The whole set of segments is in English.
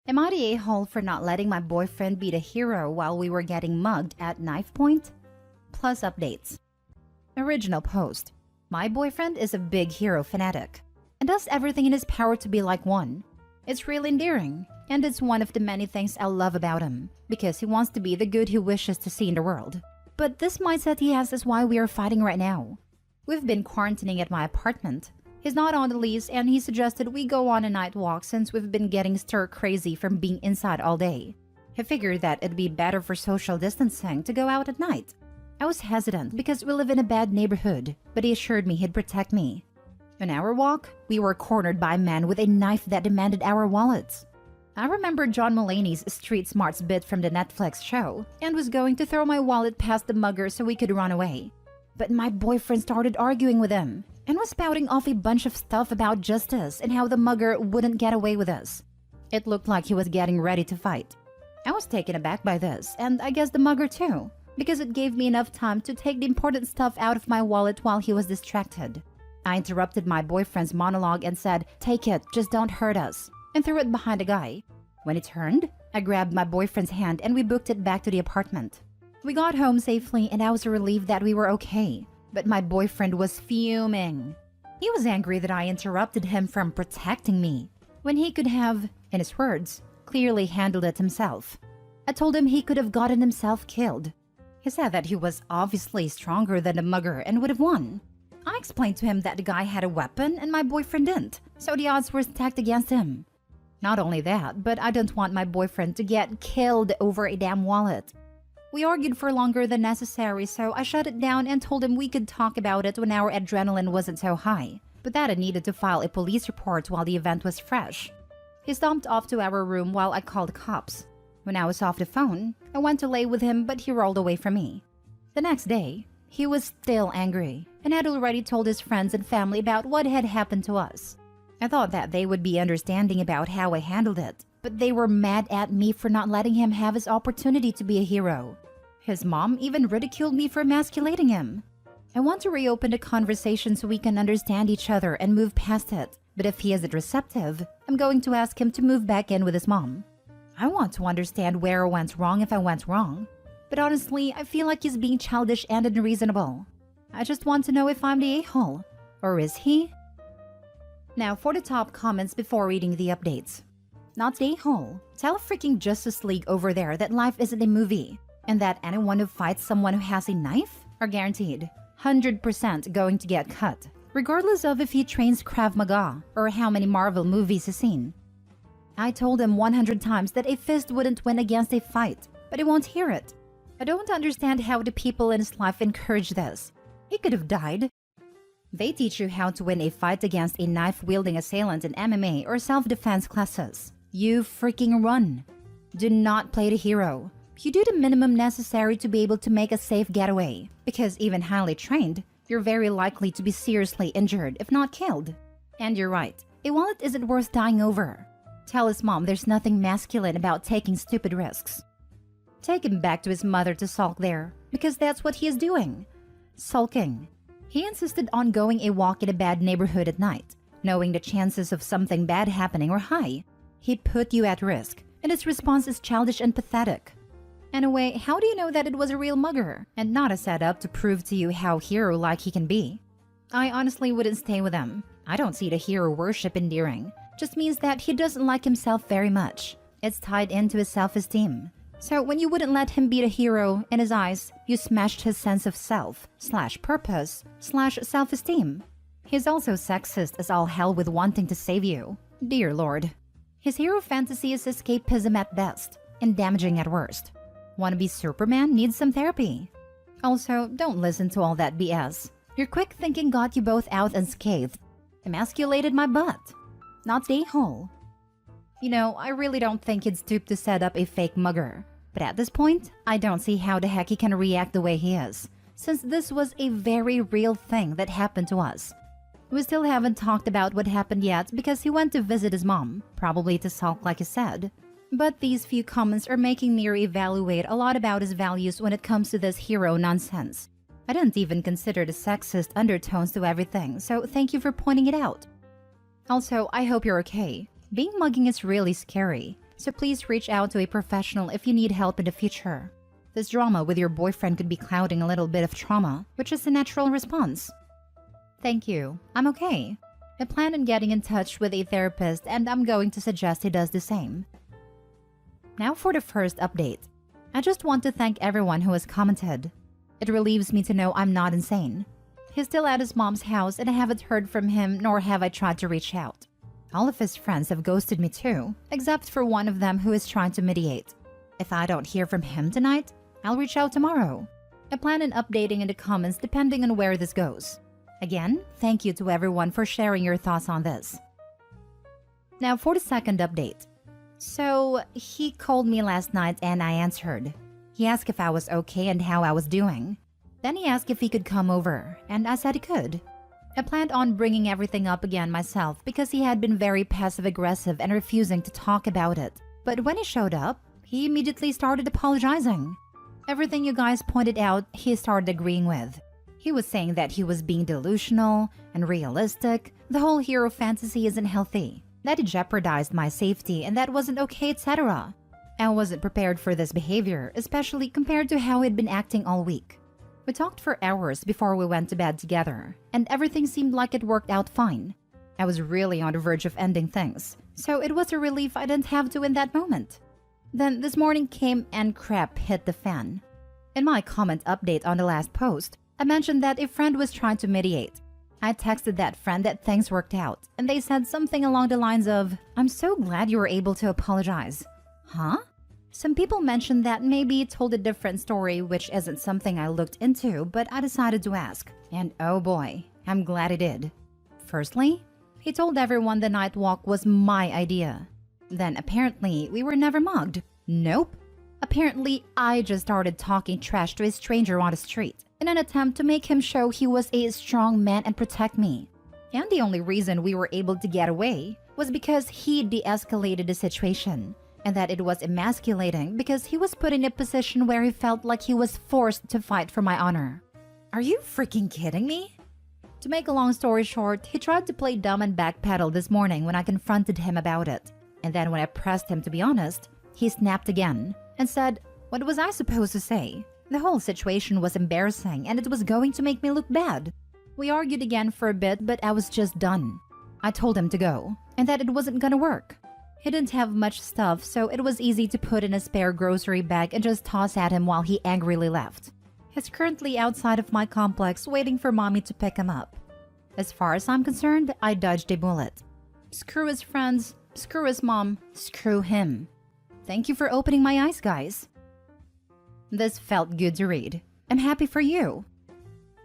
Am I the a-hole for not letting my boyfriend be the hero while we were getting mugged at knife point? Plus updates. Original post. My boyfriend is a big hero fanatic and does everything in his power to be like one. It's really endearing, and it's one of the many things I love about him because he wants to be the good he wishes to see in the world. But this mindset he has is why we are fighting right now. We've been quarantining at my apartment. He's not on the lease, and he suggested we go on a night walk since we've been getting stir-crazy from being inside all day. He figured that it'd be better for social distancing to go out at night. I was hesitant because we live in a bad neighborhood, but he assured me he'd protect me. On our walk, we were cornered by a man with a knife that demanded our wallets. I remembered John Mulaney's Street Smarts bit from the Netflix show and was going to throw my wallet past the mugger so we could run away. But my boyfriend started arguing with him and was spouting off a bunch of stuff about justice and how the mugger wouldn't get away with us. It looked like he was getting ready to fight. I was taken aback by this, and I guess the mugger too, because it gave me enough time to take the important stuff out of my wallet while he was distracted. I interrupted my boyfriend's monologue and said, "Take it, just don't hurt us," and threw it behind a guy. When he turned, I grabbed my boyfriend's hand and we booked it back to the apartment. We got home safely and I was relieved that we were okay, but my boyfriend was fuming. He was angry that I interrupted him from protecting me, when he could have, in his words, clearly handled it himself. I told him he could have gotten himself killed. He said that he was obviously stronger than the mugger and would have won. I explained to him that the guy had a weapon and my boyfriend didn't, so the odds were stacked against him. Not only that, but I don't want my boyfriend to get killed over a damn wallet. We argued for longer than necessary, so I shut it down and told him we could talk about it when our adrenaline wasn't so high, but that I needed to file a police report while the event was fresh. He stomped off to our room while I called the cops. When I was off the phone, I went to lay with him, but he rolled away from me. The next day, he was still angry and had already told his friends and family about what had happened to us. I thought that they would be understanding about how I handled it, but they were mad at me for not letting him have his opportunity to be a hero. His mom even ridiculed me for emasculating him. I want to reopen the conversation so we can understand each other and move past it, but if he isn't receptive, I'm going to ask him to move back in with his mom. I want to understand where I went wrong if I went wrong, but honestly, I feel like he's being childish and unreasonable. I just want to know if I'm the a-hole, or is he? Now for the top comments before reading the updates. Not the a-hole. Tell freaking Justice League over there that life isn't a movie, and that anyone who fights someone who has a knife are guaranteed 100% going to get cut, regardless of if he trains Krav Maga or how many Marvel movies he's seen. I told him 100 times that a fist wouldn't win against a fight, but he won't hear it. I don't understand how the people in his life encourage this. He could have died. They teach you how to win a fight against a knife-wielding assailant in MMA or self-defense classes. You freaking run. Do not play the hero. You do the minimum necessary to be able to make a safe getaway, because even highly trained, you're very likely to be seriously injured if not killed. And you're right, a wallet isn't worth dying over. Tell his mom there's nothing masculine about taking stupid risks. Take him back to his mother to sulk there, because that's what he is doing. Sulking. He insisted on going a walk in a bad neighborhood at night, knowing the chances of something bad happening were high. He put you at risk, and his response is childish and pathetic. Anyway, how do you know that it was a real mugger, and not a setup to prove to you how hero-like he can be? I honestly wouldn't stay with him. I don't see the hero worship endearing. Just means that he doesn't like himself very much. It's tied into his self-esteem. So when you wouldn't let him be the hero in his eyes, you smashed his sense of self/purpose/self-esteem. He's also sexist as all hell with wanting to save you. Dear Lord. His hero fantasy is escapism at best and damaging at worst. Wanna be Superman needs some therapy. Also, don't listen to all that BS. Your quick thinking got you both out unscathed. Emasculated my butt. Not the a-hole. You know, I really don't think he'd stoop to set up a fake mugger. But at this point, I don't see how the heck he can react the way he is, since this was a very real thing that happened to us. We still haven't talked about what happened yet because he went to visit his mom, probably to sulk like he said. But these few comments are making me reevaluate a lot about his values when it comes to this hero nonsense. I didn't even consider the sexist undertones to everything, so thank you for pointing it out. Also, I hope you're okay. Being mugging is really scary, so please reach out to a professional if you need help in the future. This drama with your boyfriend could be clouding a little bit of trauma, which is a natural response. Thank you. I'm okay. I plan on getting in touch with a therapist and I'm going to suggest he does the same. Now for the first update. I just want to thank everyone who has commented. It relieves me to know I'm not insane. He's still at his mom's house and I haven't heard from him, nor have I tried to reach out. All of his friends have ghosted me too, except for one of them who is trying to mediate. If I don't hear from him tonight, I'll reach out tomorrow. I plan on updating in the comments depending on where this goes. Again, thank you to everyone for sharing your thoughts on this. Now for the second update. So, he called me last night and I answered. He asked if I was okay and how I was doing. Then he asked if he could come over, and I said he could. I planned on bringing everything up again myself because he had been very passive-aggressive and refusing to talk about it. But when he showed up, he immediately started apologizing. Everything you guys pointed out, he started agreeing with. He was saying that he was being delusional and realistic, the whole hero fantasy isn't healthy, that it jeopardized my safety and that wasn't okay, etc. I wasn't prepared for this behavior, especially compared to how he'd been acting all week. We talked for hours before we went to bed together, and everything seemed like it worked out fine. I was really on the verge of ending things, so it was a relief I didn't have to in that moment. Then this morning came and crap hit the fan. In my comment update on the last post, I mentioned that a friend was trying to mediate. I texted that friend that things worked out, and they said something along the lines of, "I'm so glad you were able to apologize." Huh? Some people mentioned that maybe it told a different story, which isn't something I looked into, but I decided to ask. And oh boy, I'm glad I did. Firstly, he told everyone the night walk was my idea. Then apparently we were never mugged. Nope. Apparently I just started talking trash to a stranger on the street in an attempt to make him show he was a strong man and protect me. And the only reason we were able to get away was because he de-escalated the situation, and that it was emasculating because he was put in a position where he felt like he was forced to fight for my honor. Are you freaking kidding me? To make a long story short, he tried to play dumb and backpedal this morning when I confronted him about it. And then when I pressed him to be honest, he snapped again and said, "What was I supposed to say?" The whole situation was embarrassing and it was going to make me look bad. We argued again for a bit, but I was just done. I told him to go and that it wasn't gonna work. He didn't have much stuff, so it was easy to put in a spare grocery bag and just toss at him while he angrily left. He's currently outside of my complex waiting for mommy to pick him up. As far as I'm concerned, I dodged a bullet. Screw his friends, screw his mom, screw him. Thank you for opening my eyes, guys. This felt good to read. I'm happy for you.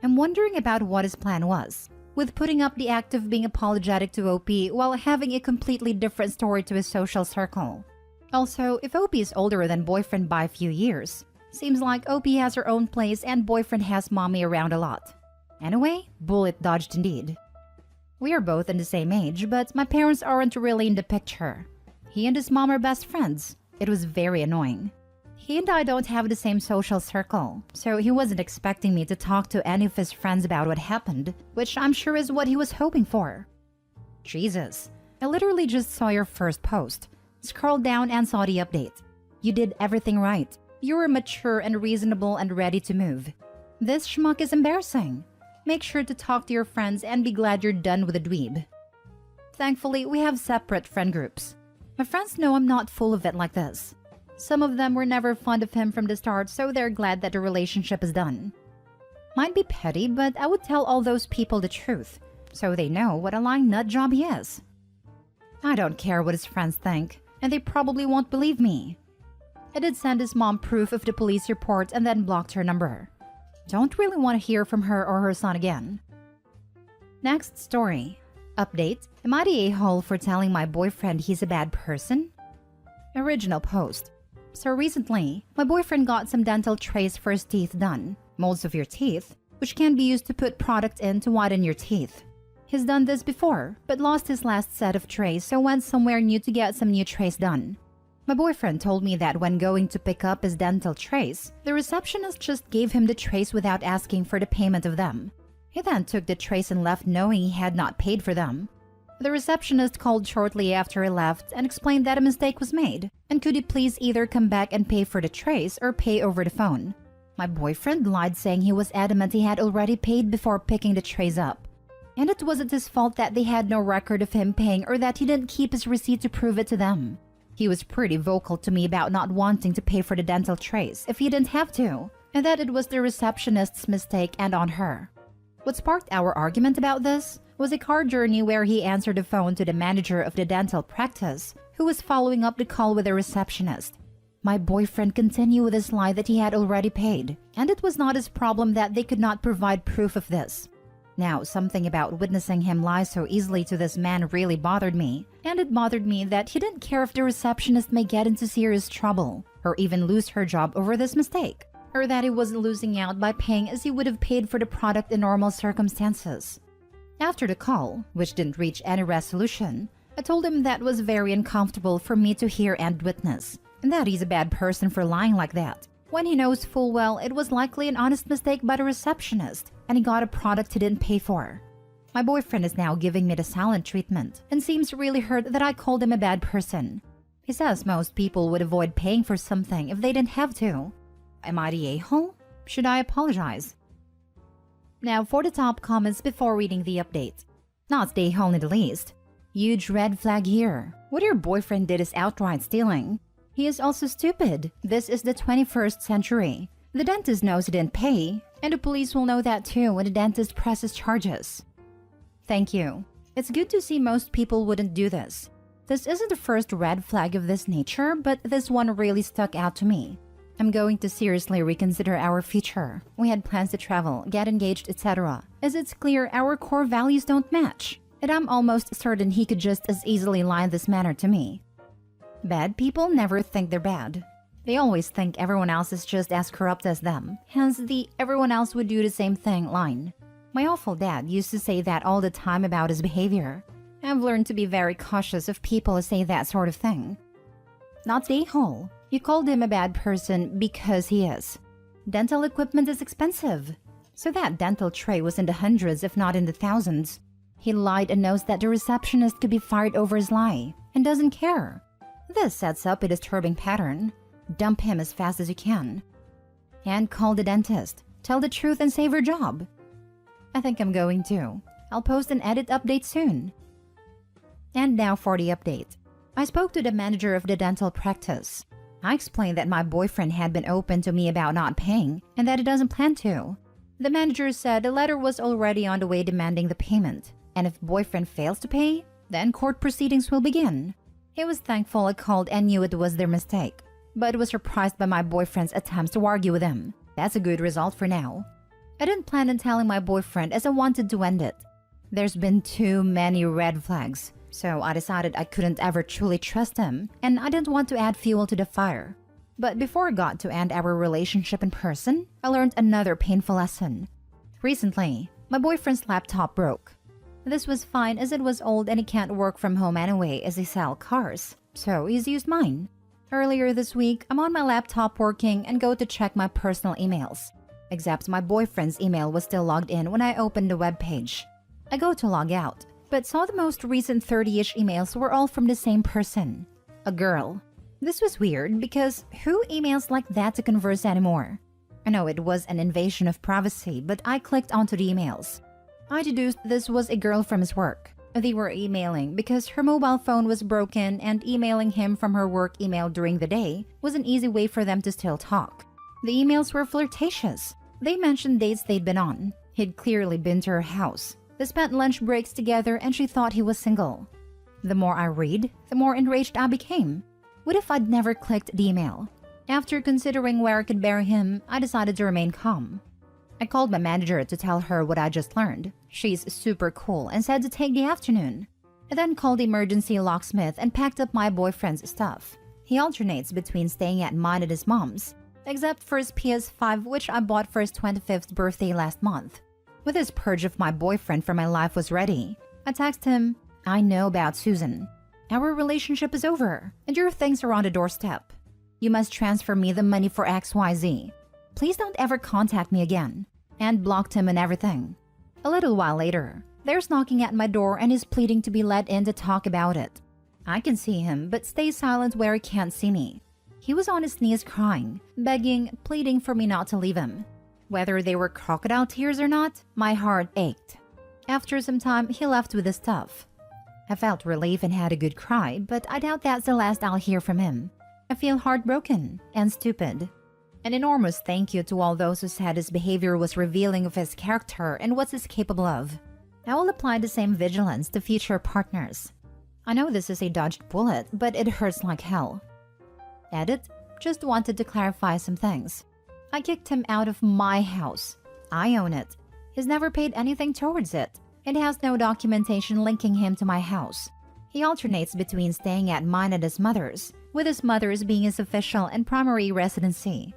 I'm wondering about what his plan was, with putting up the act of being apologetic to OP while having a completely different story to his social circle. Also, if OP is older than boyfriend by a few years, seems like OP has her own place and boyfriend has mommy around a lot. Anyway, bullet dodged indeed. We are both in the same age, but my parents aren't really in the picture. He and his mom are best friends. It was very annoying. He and I don't have the same social circle, so he wasn't expecting me to talk to any of his friends about what happened, which I'm sure is what he was hoping for. Jesus, I literally just saw your first post, scrolled down and saw the update. You did everything right. You were mature and reasonable and ready to move. This schmuck is embarrassing. Make sure to talk to your friends and be glad you're done with the dweeb. Thankfully, we have separate friend groups. My friends know I'm not full of it like this. Some of them were never fond of him from the start, so they're glad that the relationship is done. Might be petty, but I would tell all those people the truth, so they know what a lying nut job he is. I don't care what his friends think, and they probably won't believe me. I did send his mom proof of the police report and then blocked her number. Don't really want to hear from her or her son again. Next story. Update. Am I the a-hole for telling my boyfriend he's a bad person? Original post. So recently, my boyfriend got some dental trays for his teeth done. Molds of your teeth, which can be used to put product in to whiten your teeth. He's done this before, but lost his last set of trays, so went somewhere new to get some new trays done. My boyfriend told me that when going to pick up his dental trays, the receptionist just gave him the trays without asking for the payment of them. He then took the trays and left knowing he had not paid for them. The receptionist called shortly after I left and explained that a mistake was made, and could he please either come back and pay for the trays or pay over the phone. My boyfriend lied, saying he was adamant he had already paid before picking the trays up. And it wasn't his fault that they had no record of him paying or that he didn't keep his receipt to prove it to them. He was pretty vocal to me about not wanting to pay for the dental trays if he didn't have to, and that it was the receptionist's mistake and on her. What sparked our argument about this was a car journey where he answered the phone to the manager of the dental practice, who was following up the call with the receptionist. My boyfriend continued with his lie that he had already paid, and it was not his problem that they could not provide proof of this. Now, something about witnessing him lie so easily to this man really bothered me, and it bothered me that he didn't care if the receptionist may get into serious trouble, or even lose her job over this mistake, or that he wasn't losing out by paying as he would have paid for the product in normal circumstances. After the call, which didn't reach any resolution, I told him that was very uncomfortable for me to hear and witness, and that he's a bad person for lying like that, when he knows full well it was likely an honest mistake by the receptionist and he got a product he didn't pay for. My boyfriend is now giving me the silent treatment and seems really hurt that I called him a bad person. He says most people would avoid paying for something if they didn't have to. Am I the a-hole? Should I apologize? Now for the top comments before reading the update. Not the a-hole in the least. Huge red flag here. What your boyfriend did is outright stealing. He is also stupid. This is the 21st century. The dentist knows he didn't pay, and the police will know that too when the dentist presses charges. Thank you. It's good to see most people wouldn't do this. This isn't the first red flag of this nature, but this one really stuck out to me. I'm going to seriously reconsider our future. We had plans to travel, get engaged, etc. As it's clear our core values don't match, and I'm almost certain he could just as easily lie in this manner to me. Bad people never think they're bad. They always think everyone else is just as corrupt as them, hence the everyone else would do the same thing line. My awful dad used to say that all the time about his behavior. I've learned to be very cautious of people who say that sort of thing. Not the a-hole. You called him a bad person because he is. Dental equipment is expensive, so that dental tray was in the hundreds if not in the thousands. He lied and knows that the receptionist could be fired over his lie, and doesn't care. This sets up a disturbing pattern. Dump him as fast as you can. And call the dentist. Tell the truth and save your job. I think I'm going to. I'll post an edit update soon. And now for the update. I spoke to the manager of the dental practice. I explained that my boyfriend had been open to me about not paying and that he doesn't plan to. The manager said the letter was already on the way demanding the payment, and if boyfriend fails to pay, then court proceedings will begin. He was thankful I called and knew it was their mistake, but was surprised by my boyfriend's attempts to argue with him. That's a good result for now. I didn't plan on telling my boyfriend as I wanted to end it. There's been too many red flags, so I decided I couldn't ever truly trust him, and I didn't want to add fuel to the fire. But before I got to end our relationship in person, I learned another painful lesson. Recently, my boyfriend's laptop broke. This was fine as it was old and he can't work from home anyway as he sells cars, so he's used mine. Earlier this week, I'm on my laptop working and go to check my personal emails. Except my boyfriend's email was still logged in when I opened the web page. I go to log out, but saw the most recent 30-ish emails were all from the same person. A girl. This was weird because who emails like that to converse anymore? I know it was an invasion of privacy, but I clicked onto the emails. I deduced this was a girl from his work. They were emailing because her mobile phone was broken and emailing him from her work email during the day was an easy way for them to still talk. The emails were flirtatious. They mentioned dates they'd been on. He'd clearly been to her house. They spent lunch breaks together and she thought he was single. The more I read, the more enraged I became. What if I'd never clicked the email? After considering where I could bury him, I decided to remain calm. I called my manager to tell her what I just learned. She's super cool and said to take the afternoon. I then called the emergency locksmith and packed up my boyfriend's stuff. He alternates between staying at mine and his mom's, except for his PS5 which I bought for his 25th birthday last month. With this purge of my boyfriend from my life was ready, I texted him, I know about Susan. Our relationship is over and your things are on the doorstep. You must transfer me the money for XYZ. Please don't ever contact me again. And blocked him and everything. A little while later, There's knocking at my door and he's pleading to be let in to talk about it. I can see him, but stays silent where he can't see me. He was on his knees crying, begging, pleading for me not to leave him. Whether they were crocodile tears or not, my heart ached. After some time, he left with the stuff. I felt relief and had a good cry, but I doubt that's the last I'll hear from him. I feel heartbroken and stupid. An enormous thank you to all those who said his behavior was revealing of his character and what he's capable of. I will apply the same vigilance to future partners. I know this is a dodged bullet, but it hurts like hell. Edit, just wanted to clarify some things. I kicked him out of my house. I own it. He's never paid anything towards it. It has no documentation linking him to my house. He alternates between staying at mine and his mother's, with his mother's being his official and primary residency.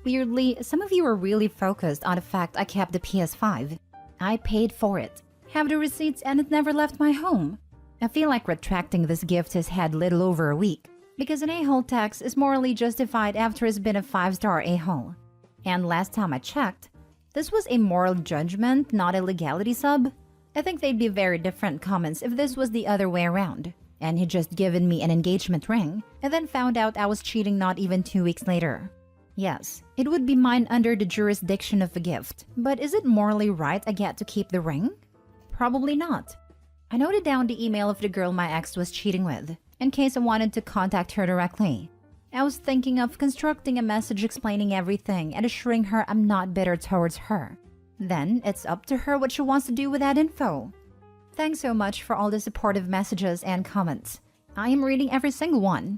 Weirdly, some of you are really focused on the fact I kept the PS5. I paid for it, have the receipts, and it never left my home. I feel like retracting this gift has had little over a week, because an a-hole tax is morally justified after it's been a 5-star a-hole. And last time I checked, this was a moral judgment, not a legality sub. I think they'd be very different comments if this was the other way around, and he'd just given me an engagement ring, and then found out I was cheating not even 2 weeks later. Yes, it would be mine under the jurisdiction of a gift, but is it morally right I get to keep the ring? Probably not. I noted down the email of the girl my ex was cheating with, in case I wanted to contact her directly. I was thinking of constructing a message explaining everything and assuring her I'm not bitter towards her. Then it's up to her what she wants to do with that info. Thanks so much for all the supportive messages and comments. I am reading every single one.